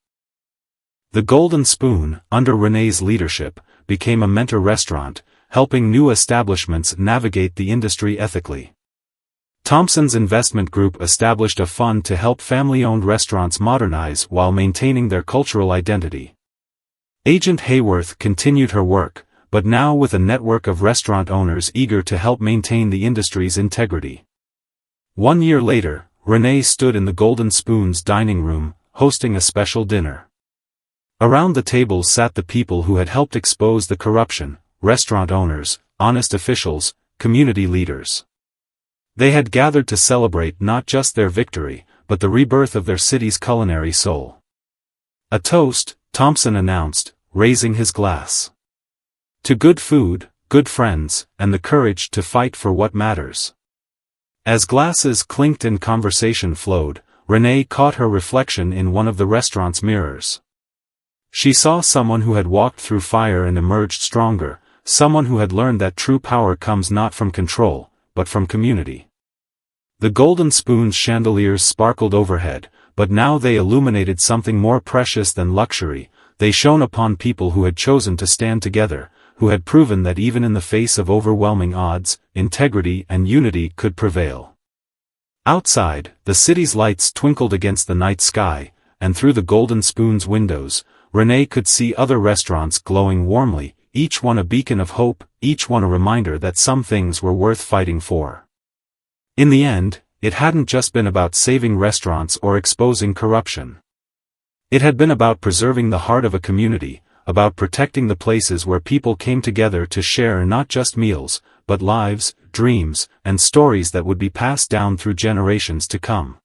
The Golden Spoon, under René's leadership, became a mentor restaurant, helping new establishments navigate the industry ethically. Thompson's investment group established a fund to help family-owned restaurants modernize while maintaining their cultural identity. Agent Hayworth continued her work, but now with a network of restaurant owners eager to help maintain the industry's integrity. 1 year later, René stood in the Golden Spoon's dining room, hosting a special dinner. Around the tables sat the people who had helped expose the corruption: restaurant owners, honest officials, community leaders. They had gathered to celebrate not just their victory, but the rebirth of their city's culinary soul. "A toast," Thompson announced, raising his glass. "To good food, good friends, and the courage to fight for what matters." As glasses clinked and conversation flowed, Renee caught her reflection in one of the restaurant's mirrors. She saw someone who had walked through fire and emerged stronger, someone who had learned that true power comes not from control, but from community. The golden spoon's chandeliers sparkled overhead, but now they illuminated something more precious than luxury. They shone upon people who had chosen to stand together, who had proven that even in the face of overwhelming odds, integrity and unity could prevail. Outside, the city's lights twinkled against the night sky, and through the golden spoon's windows, Renee could see other restaurants glowing warmly, each one a beacon of hope, each one a reminder that some things were worth fighting for. In the end, it hadn't just been about saving restaurants or exposing corruption. It had been about preserving the heart of a community, about protecting the places where people came together to share not just meals, but lives, dreams, and stories that would be passed down through generations to come.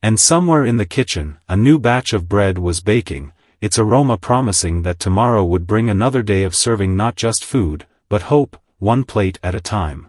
And somewhere in the kitchen, a new batch of bread was baking, its aroma promising that tomorrow would bring another day of serving not just food, but hope, one plate at a time.